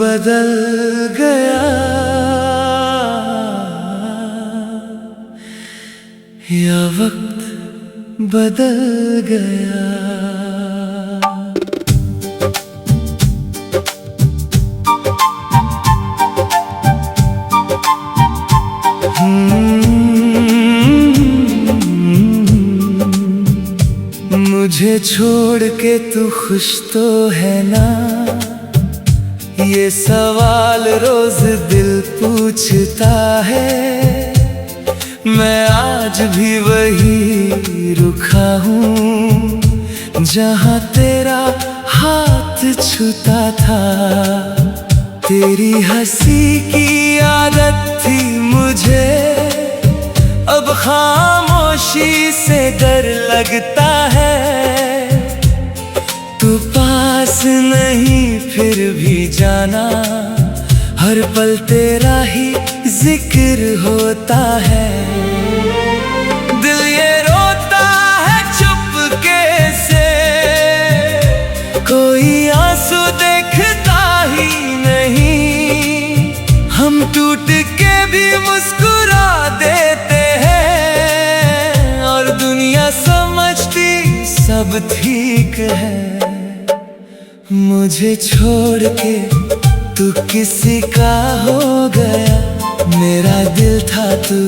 बदल गया या वक्त बदल गया। मुझे छोड़ के तू खुश तो है ना, ये सवाल रोज दिल पूछता है। मैं आज भी वही रुका हूँ जहाँ तेरा हाथ छूता था। तेरी हंसी की आदत थी मुझे, अब खामोशी से डर लगता है। तू पास नहीं फिर भी जाना, हर पल तेरा ही जिक्र होता है। दिल ये रोता है चुपके से, कोई आंसू देखता ही नहीं। हम टूट के भी मुस्कुरा देते हैं और दुनिया समझती सब ठीक है। मुझे छोड़ के तू किसी का हो गया, मेरा दिल था तू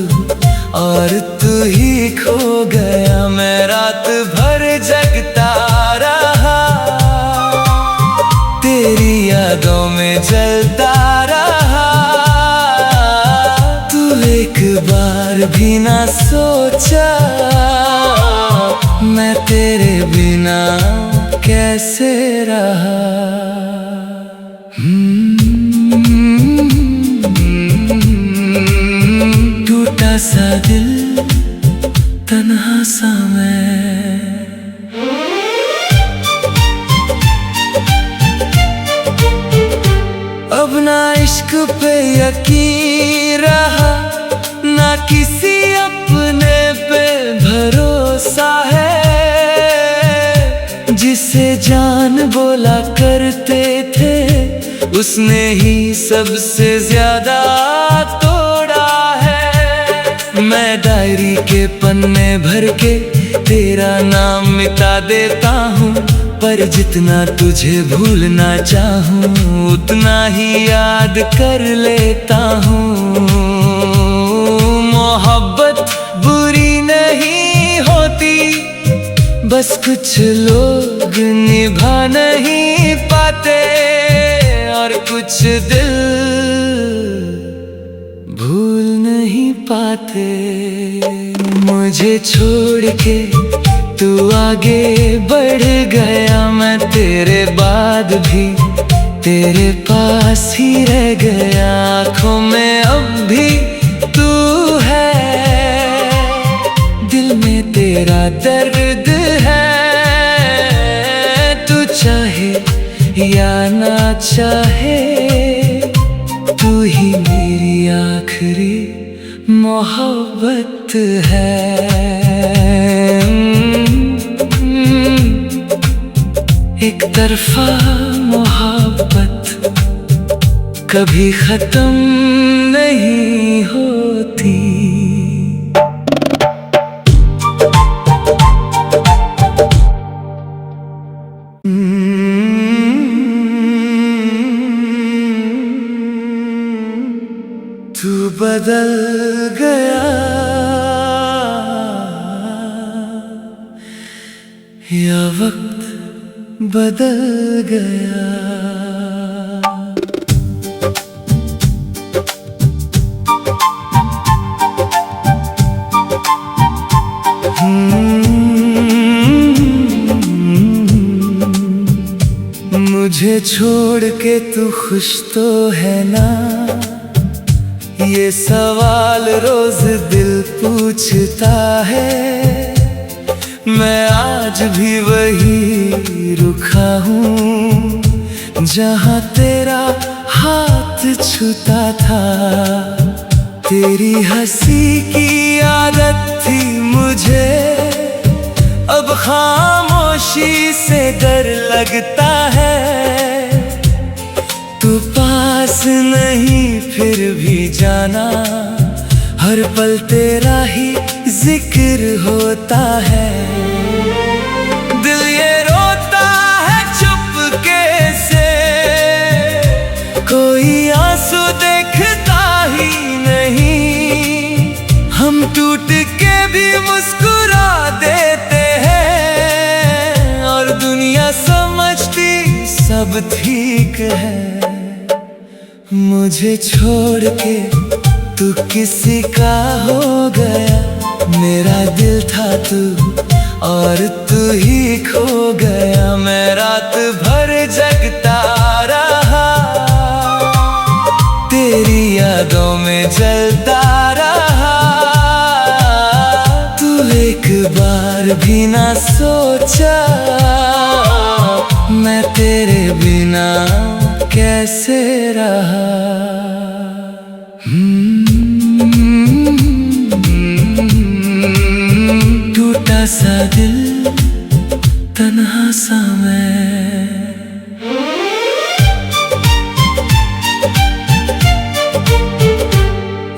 और तू ही खो गया। मैं रात भर जगता रहा, तेरी यादों में जलता रहा। तू एक बार भी ना सोचा मैं तेरे बिना कैसे रहा। टूटा सा दिल तन्हा सा मैं, अब ना इश्क पे यकीन रहा, ना किसी अपने पे भरोसा है। जिसे जान बोला करते थे, उसने ही सबसे ज्यादा तोड़ा है। मैं डायरी के पन्ने भर के तेरा नाम मिटा देता हूँ, पर जितना तुझे भूलना चाहूँ उतना ही याद कर लेता हूँ। मोहब्बत बुरी नहीं होती, बस कुछ लोग निभा नहीं पाते और कुछ दिल भूल नहीं पाते। मुझे छोड़ के तू आगे बढ़ गया, मैं तेरे बाद भी तेरे पास ही रह गया। आँखों में अब भी तू है, दिल में तेरा दर्द है। तू चाहे या ना चाहे, तू ही मेरी आखिरी मोहब्बत है। एक तरफा मोहब्बत कभी खत्म नहीं होती। तू बदल गया या वक्त बदल गया। मुझे छोड़ के तू खुश तो है ना, ये सवाल रोज दिल पूछता है। मैं आज भी वही रुका हूँ जहाँ तेरा हाथ छूता था। तेरी हंसी की आदत थी मुझे, अब खामोशी से डर लगता है। तू पास नहीं फिर भी जाना, हर पल तेरा ही जिक्र होता है। दिल ये रोता है चुपके से, कोई आंसू देखता ही नहीं। हम टूट के भी मुस्कुरा देते हैं, और दुनिया समझती सब ठीक है। मुझे छोड़ के तू किसी का हो गया, मेरा दिल था तू और तू ही खो गया। मैं रात भर जगता रहा, तेरी यादों में जलता रहा। तू एक बार भी ना सोचा, मैं तेरे बिना कैसे रहा। टूटा सा दिल, तन्हा सा मैं।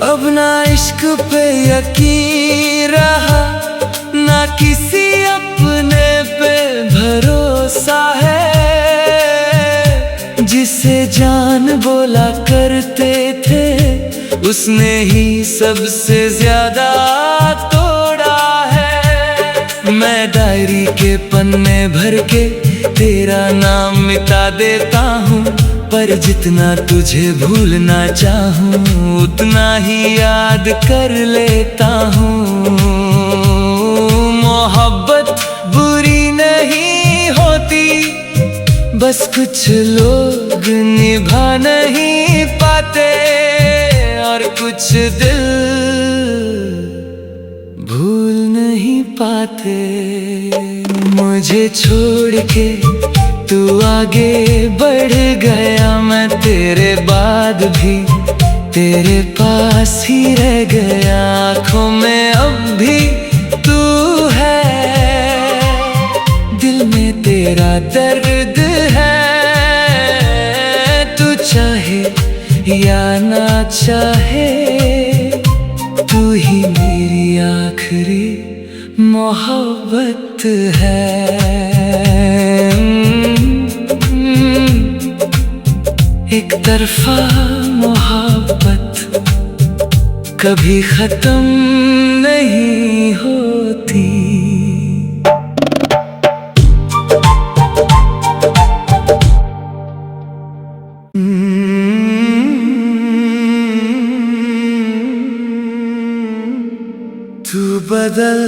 अब ना इश्क पे यकीन रहा, ना किसी अपने पे भरोसा है। जिसे जान बोला करते थे, उसने ही सबसे ज्यादा तोड़ा है। मैं डायरी के पन्ने भर के तेरा नाम मिटा देता हूँ, पर जितना तुझे भूलना चाहूँ उतना ही याद कर लेता हूँ। मोहब्बत बुरी नहीं होती, बस कुछ लोग निभा नहीं पाते, और कुछ दिल भूल नहीं पाते। मुझे छोड़ के तू आगे बढ़ गया, मैं तेरे बाद भी तेरे पास ही रह गया। आँखों में अब भी तू है, दिल में तेरा दर्द है। तू चाहे या ना चाहे, तू ही मेरी आखिरी मोहब्बत है। एक तरफा मोहब्बत कभी खत्म नहीं होती। तू बदल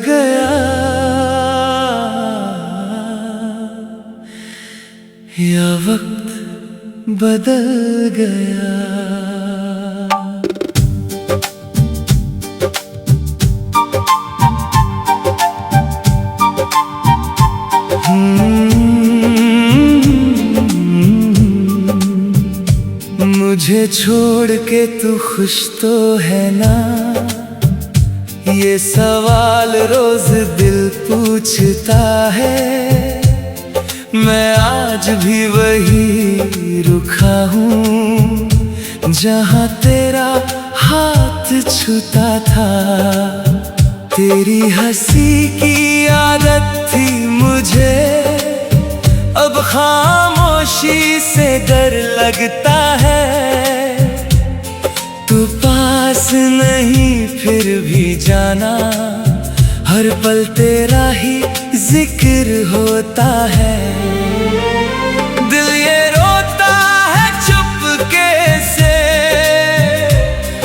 गया या वक्त बदल गया। मुझे छोड़ के तू खुश तो है ना, ये सवाल रोज दिल पूछता है। मैं आज भी वही रुका हूँ जहाँ तेरा हाथ छूता था। तेरी हंसी की आदत थी मुझे, अब खामोशी से डर लगता है। तू पास नहीं फिर भी जाना, हर पल तेरा ही जिक्र होता है। दिल ये रोता है चुपके से,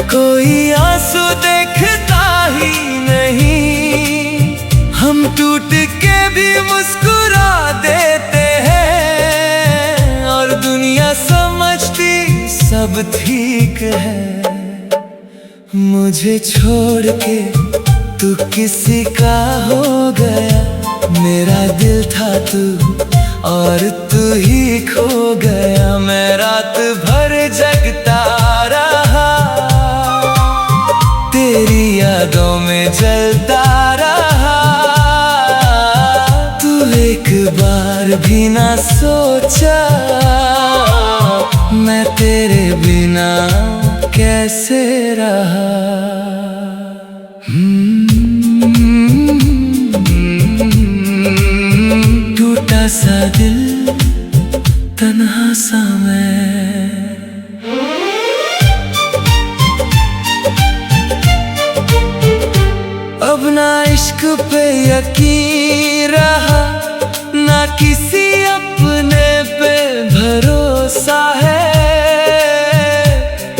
कोई आंसू देखता ही नहीं। हम टूट के भी मुस्कुरा देते हैं, और दुनिया समझती सब ठीक है। मुझे छोड़ के तू किसी का हो गया, मेरा दिल था तू और तू ही खो गया। मैं रात भर जगता रहा, तेरी यादों में जलता रहा। तू एक बार भी ना सोचा, मैं तेरे बिना कैसे रहा। टूटा सा दिल, तन्हा सा मैं। अब ना इश्क पे यकीन रहा, ना किसी अपने पे भरोसा है।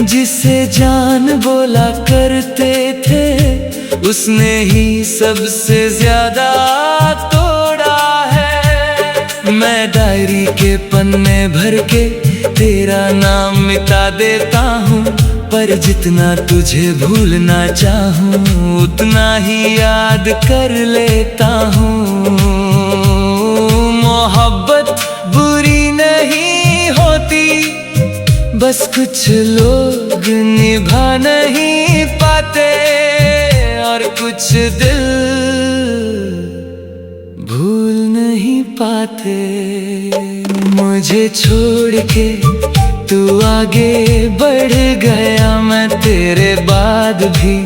जिसे जान बोला करते थे, उसने ही सबसे ज्यादा तोड़ा है। मैं डायरी के पन्ने भर के तेरा नाम मिटा देता हूँ, पर जितना तुझे भूलना चाहूँ उतना ही याद कर लेता हूँ। मोहब्बत बुरी नहीं होती, बस कुछ लोग निभा नहीं पाते, और कुछ दिल भूल नहीं पाते। मुझे छोड़ के तू आगे बढ़ गया, मैं तेरे बाद भी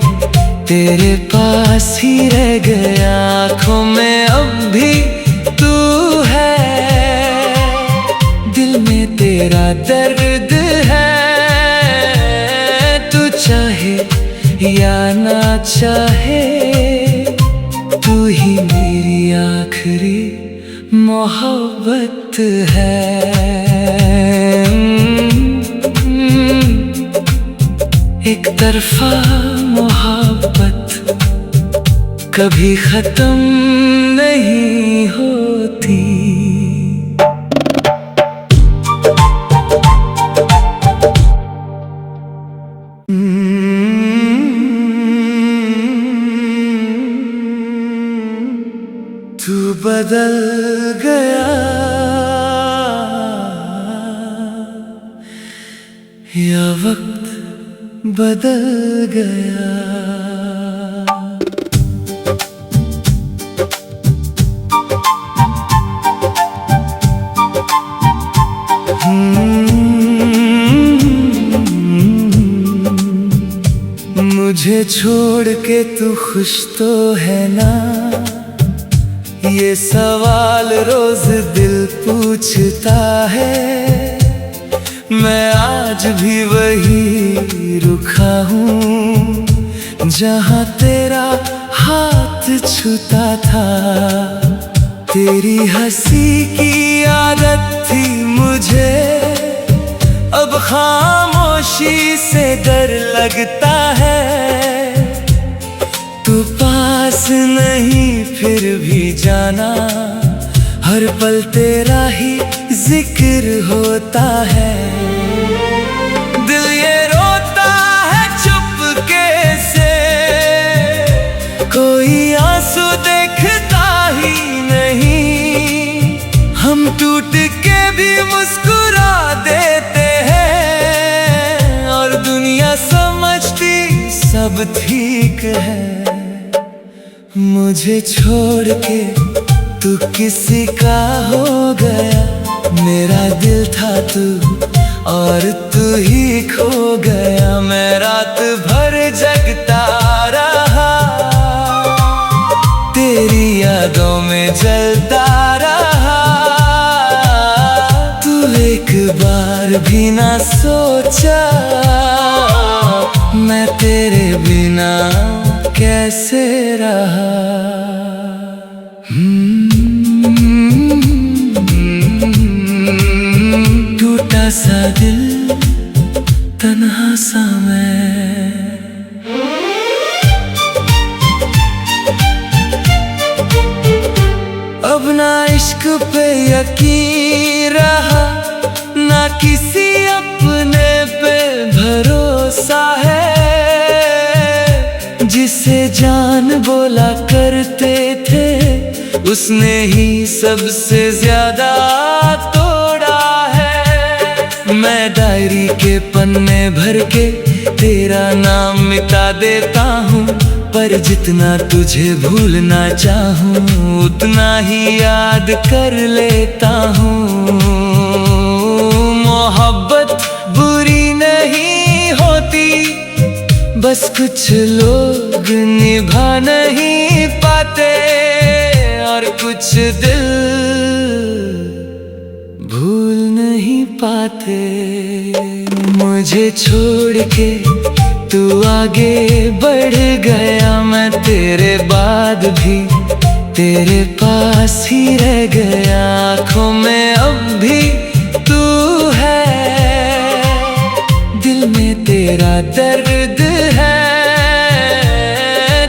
तेरे पास ही रह गया। आँखों में अब भी तू है, दिल में तेरा दर्द है। तू चाहे या ना चाहे, तू ही मेरी आखिरी मोहब्बत है। एक तरफा मोहब्बत कभी खत्म नहीं होती। तू बदल गया या वक्त बदल गया। मुझे छोड़ के तू खुश तो है ना, ये सवाल रोज दिल पूछता है। मैं आज भी वही रुका हूँ, जहाँ तेरा हाथ छूता था। तेरी हंसी की आदत थी मुझे, अब खामोशी से डर लगता है। तू पास नहीं फिर भी जाना, हर पल तेरा ही जिक्र होता है। दिल ये रोता है चुपके से, कोई आंसू देखता ही नहीं। हम टूट के भी मुस्कुरा देते हैं, और दुनिया समझती सब ठीक है। मुझे छोड़ के तू किसी का हो गया, मेरा दिल था तू और तू ही खो गया। मैं रात भर जगता रहा, तेरी यादों में जलता रहा। तू एक बार भी ना सोचा, मैं तेरे बिना कैसे रहा। टूटा सा दिल, तन्हा सा मैं। अब ना इश्क पे यकीन रहा, ना किसी अपने पे भरोसा है। जिसे जान बोला करते थे, उसने ही सबसे ज्यादा तोड़ा है। मैं डायरी के पन्ने भर के तेरा नाम मिटा देता हूँ, पर जितना तुझे भूलना चाहूँ उतना ही याद कर लेता हूँ। मोहब्बत बस कुछ लोग निभा नहीं पाते और कुछ दिल भूल नहीं पाते। मुझे छोड़ के तू आगे बढ़ गया, मैं तेरे बाद भी तेरे पास ही रह गया। आँखों में अब भी तू है, दिल में तेरा दर्द है।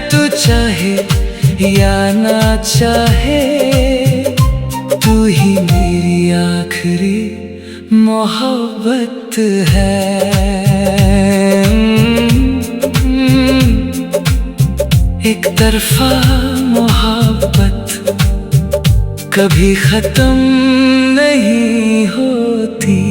तू चाहे या ना चाहे, तू ही मेरी आखिरी मोहब्बत है। एक तरफा मोहब्बत कभी खत्म नहीं होती।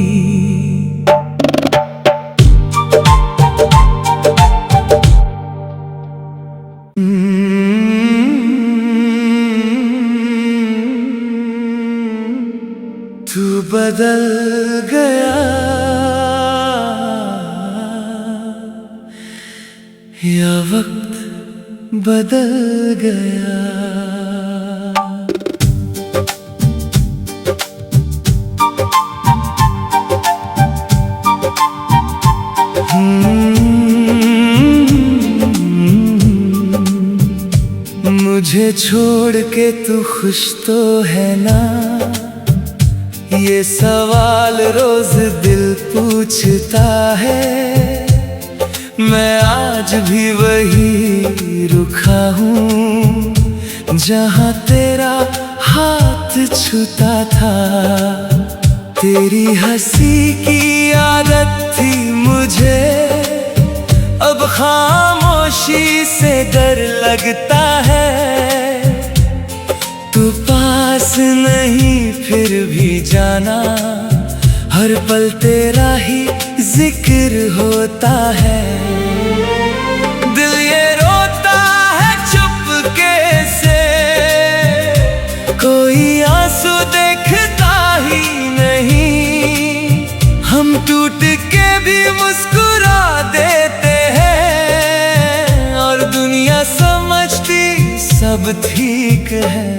तू बदल गया या वक्त बदल गया। मुझे छोड़ के तू खुश तो है ना, ये सवाल रोज दिल पूछता है। मैं आज भी वही रुका हूँ जहाँ तेरा हाथ छूता था। तेरी हंसी की आदत थी मुझे, अब खामोशी से डर लगता है। तू पास नहीं फिर भी जाना, हर पल तेरा ही जिक्र होता है। दिल ये रोता है चुपके से, कोई आंसू देखता ही नहीं। हम टूट के भी मुस्कुरा देते हैं और दुनिया समझती सब ठीक है।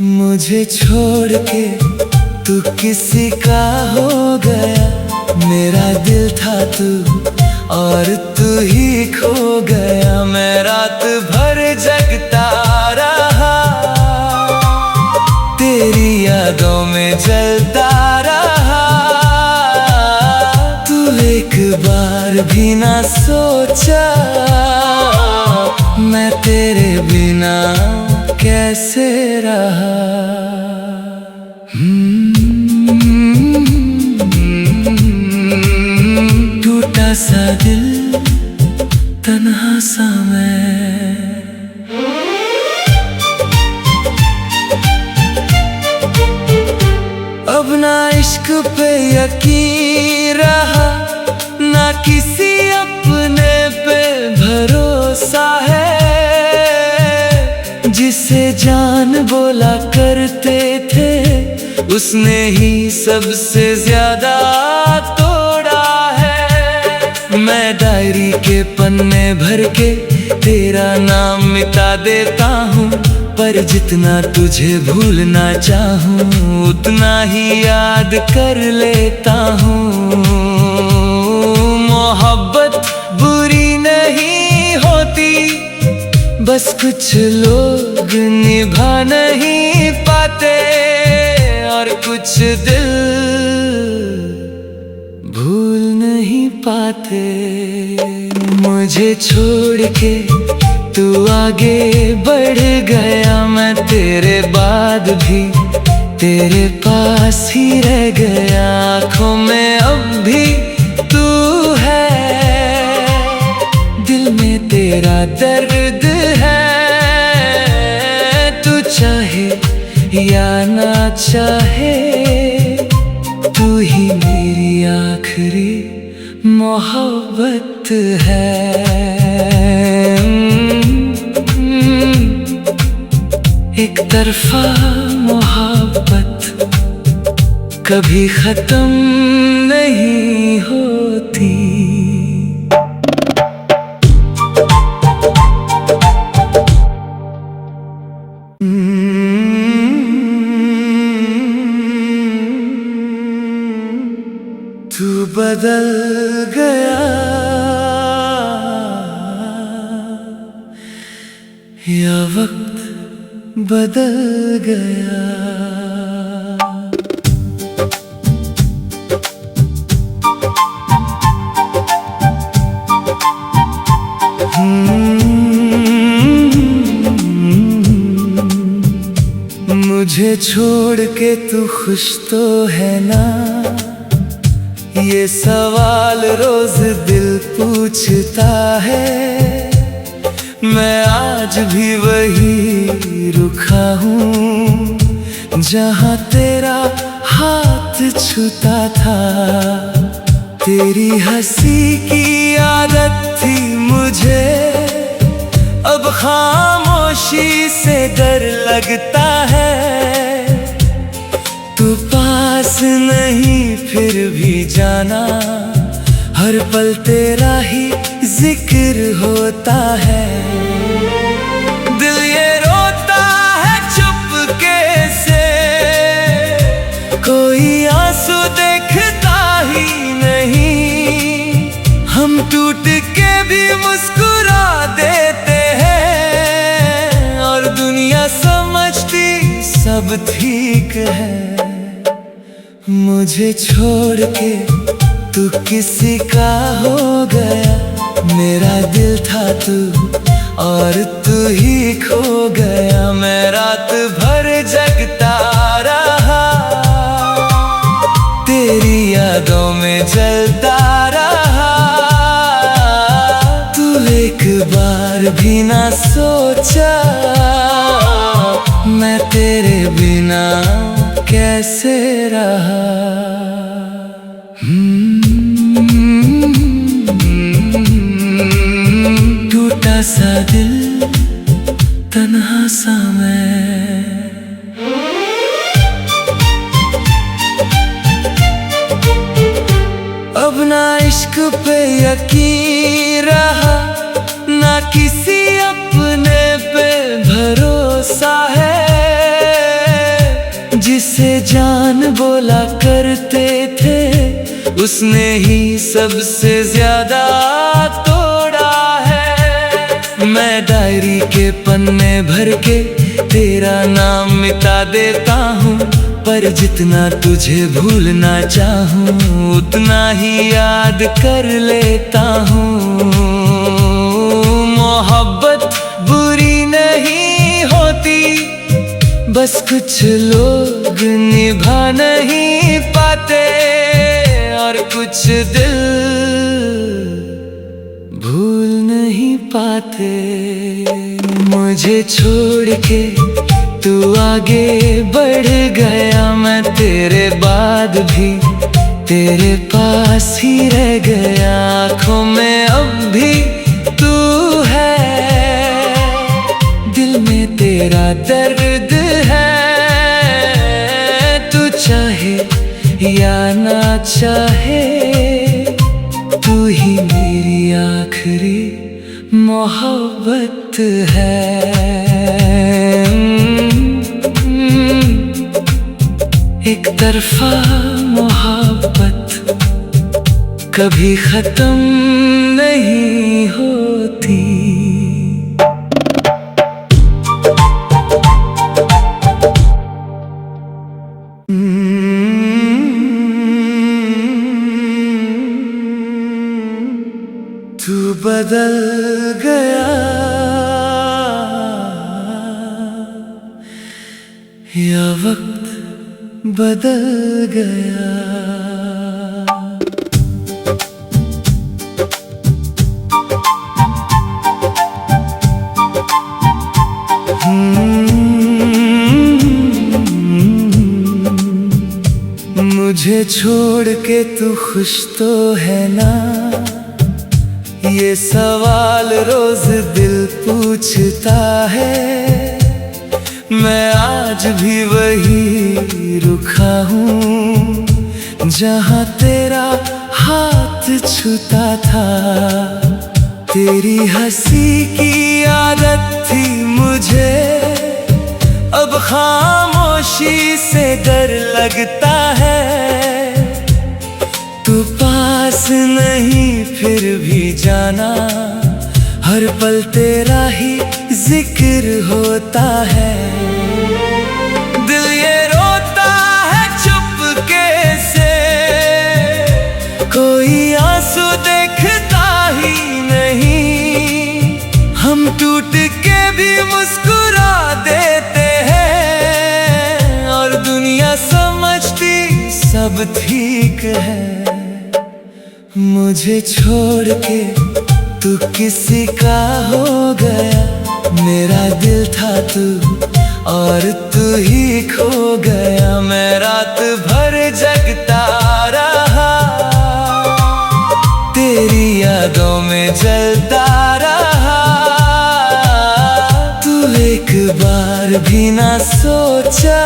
मुझे छोड़ के तू किसी का हो गया, मेरा दिल था तू और तू ही खो गया। मैं रात भर जगता रहा, तेरी यादों में जलता रहा। तू एक बार भी ना सोचा मैं तेरे बिना कैसे रहा। टूटा सा दिल, तन्हा सा मैं। अब ना इश्क पे यकीन रहा, ना किसी अपने पे भरोसा है। जिसे जान बोला करते थे, उसने ही सबसे ज्यादा तोड़ा है। मैं डायरी के पन्ने भर के तेरा नाम मिटा देता हूँ, पर जितना तुझे भूलना चाहूँ उतना ही याद कर लेता हूँ। मोहब्बत बुरी नहीं होती, बस कुछ लोग निभा नहीं पाते और कुछ दिल भूल नहीं पाते। मुझे छोड़ के तू आगे बढ़ गया, मैं तेरे बाद भी तेरे पास ही रह गया। आँखों में अब भी तू है, दिल में तेरा दर्द है। तू चाहे या ना चाहे, तू ही मेरी आखिरी मोहब्बत है। एक तरफा मोहब्बत कभी खत्म नहीं होती। बदल गया या वक्त बदल गया। मुझे छोड़ के तू खुश तो है ना, ये सवाल रोज दिल पूछता है। मैं आज भी वही रुका हूँ जहाँ तेरा हाथ छूता था। तेरी हंसी की आदत थी मुझे, अब खामोशी से डर लगता है। तू पास नहीं फिर भी जाना, हर पल तेरा ही जिक्र होता है। दिल ये रोता है चुपके से, कोई आंसू देखता ही नहीं। हम टूट के भी मुस्कुरा देते हैं और दुनिया समझती सब ठीक है। मुझे छोड़ के तू किसी का हो गया, मेरा दिल था तू और तू ही खो गया। मैं रात भर जगता रहा, तेरी यादों में जलता रहा। तू एक बार भी ना सोचा मैं तेरे बिना कैसे रहा। टूटा सा दिल, तन्हा सा मैं। अब ना इश्क पे यकीन रहा, ना किसी अपने पे भरोसा है। जिसे जान बोला करते थे, उसने ही सबसे ज्यादा तोड़ा है। मैं डायरी के पन्ने भर के तेरा नाम मिटा देता हूँ, पर जितना तुझे भूलना चाहूँ उतना ही याद कर लेता हूँ। मोहब्बत बुरी नहीं होती, बस कुछ लोग निभा नहीं पाते और कुछ दिल भूल नहीं पाते। मुझे छोड़ के तू आगे बढ़ गया, मैं तेरे बाद भी तेरे पास ही रह गया। आँखों में अब भी तू है, दिल में तेरा दर्द है। तू चाहे या ना चाहे, तू ही मेरी आखिरी मोहब्बत है। एक तरफा मोहब्बत कभी खत्म नहीं होती। तू बदल गया या वक्त बदल गया। मुझे छोड़ के तू खुश तो है ना, ये सवाल रोज दिल पूछता है। मैं आज भी वही रुका हूँ जहाँ तेरा हाथ छूता था। तेरी हंसी की आदत थी मुझे, अब खामोशी से डर लगता है। तू पास नहीं फिर भी जाना, हर पल तेरा ही जिक्र होता है। दिल ये रोता है चुपके से, कोई आंसू देखता ही नहीं। हम टूट के भी मुस्कुरा देते हैं, और दुनिया समझती सब ठीक है। मुझे छोड़ के तू किसी का हो गया, मेरा दिल था तू और तू ही खो गया। मैं रात भर जगता रहा, तेरी यादों में जलता रहा। तू एक बार भी ना सोचा,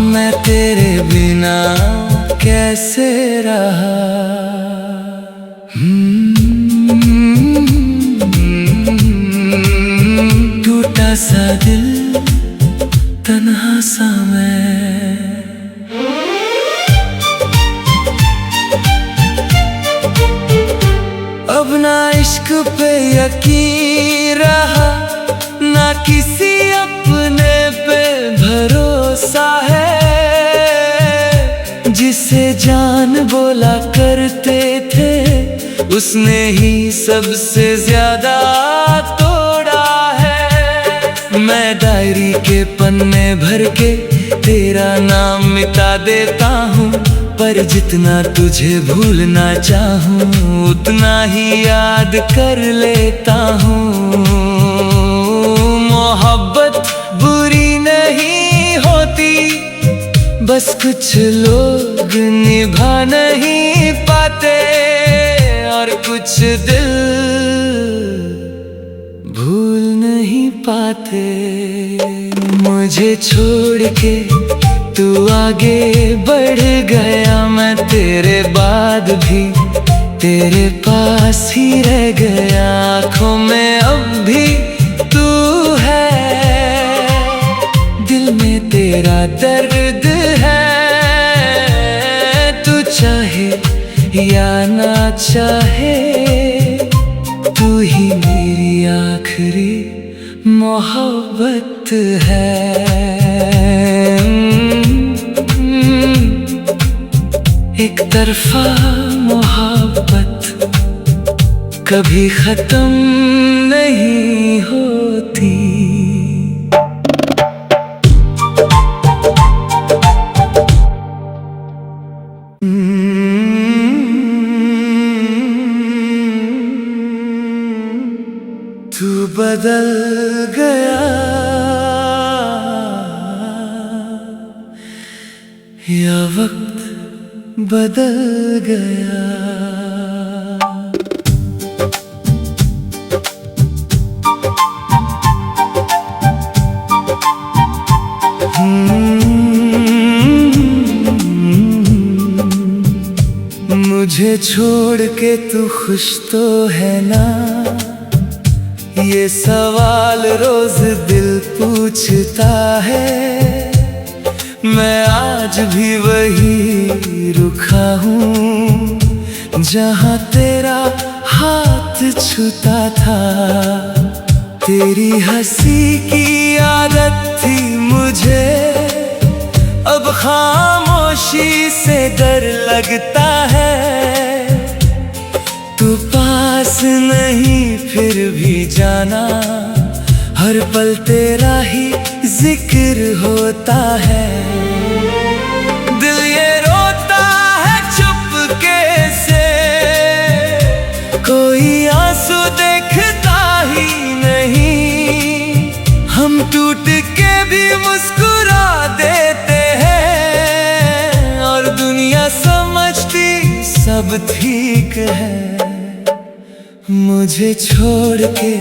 मैं तेरे बिना कैसे रहा। टूटा सा दिल, तन्हा सा मैं। अब ना इश्क पे यकीन रहा, ना किसी अपने पे भरोसा है। जिसे जान बोला करते थे, उसने ही सबसे ज्यादा तोड़ा है। मैं डायरी के पन्ने भर के तेरा नाम मिटा देता हूँ, पर जितना तुझे भूलना चाहूँ उतना ही याद कर लेता हूँ। मोहब्बत बुरी नहीं होती, बस कुछ लोग निभा नहीं पाते, और कुछ दिल भूल नहीं पाते। मुझे छोड़ के तू आगे बढ़ गया, मैं तेरे बाद भी तेरे पास ही रह गया। आँखों में अब भी तू है, दिल में तेरा दर्द है। तू चाहे या ना चाहे, तू ही मेरी आखिरी मोहब्बत है। एक तरफा मोहब्बत कभी खत्म नहीं होती। तू बदल गया या वक्त बदल गया। मुझे छोड़ के तू खुश तो है ना, ये सवाल रोज दिल पूछता है। मैं आज भी वही रुका हूँ जहाँ तेरा हाथ छूता था। तेरी हंसी की आदत थी मुझे, अब खामोशी से डर लगता है। तू पास नहीं फिर भी जाना, हर पल तेरा ही जिक्र होता है। दिल ये रोता है चुपके से, कोई आंसू देखता ही नहीं। हम टूट के भी मुस्कुरा देते हैं, और दुनिया समझती सब ठीक है। मुझे छोड़ के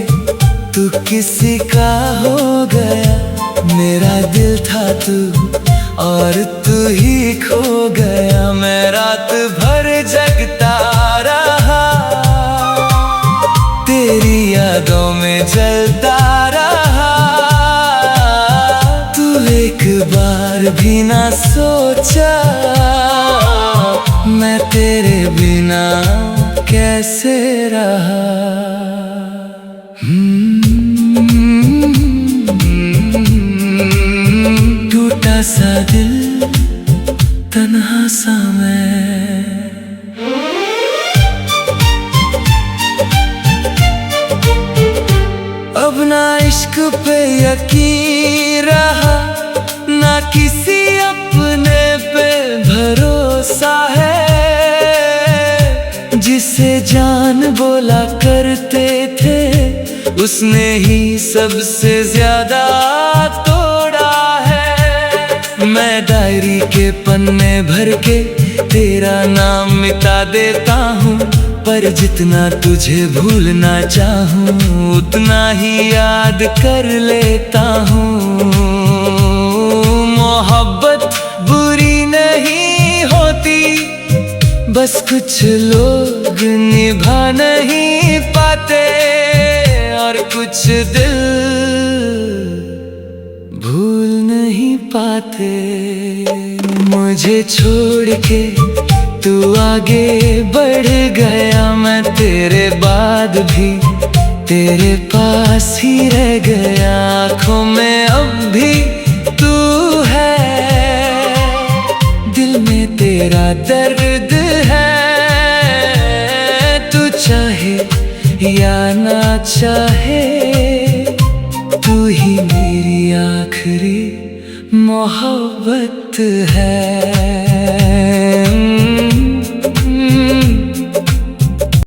तू किसी का हो गया, मेरा दिल था तू और तू ही खो गया। मैं रात भर जगता रहा, तेरी यादों में जलता रहा। तू एक बार भी ना सोचा, मैं तेरे बिना कैसे रहा। टूटा सा दिल, तन्हा सा मैं। अब ना इश्क पे यकीन रहा, ना किसी अपने पे भरोसा है। जिसे जान बोला करते थे, उसने ही सबसे ज्यादा तोड़ा है। मैं डायरी के पन्ने भर के तेरा नाम मिटा देता हूँ, पर जितना तुझे भूलना चाहूँ उतना ही याद कर लेता हूँ। मोहब्बत बुरी नहीं होती, बस कुछ लोग निभा नहीं पाते, और कुछ दिल भूल नहीं पाते। मुझे छोड़ के तू आगे बढ़ गया, मैं तेरे बाद भी तेरे पास ही रह गया। आँखों में अब भी तू है, दिल में तेरा दर्द है। तू चाहे या ना चाहे, तू ही मेरी आखिरी मोहब्बत है।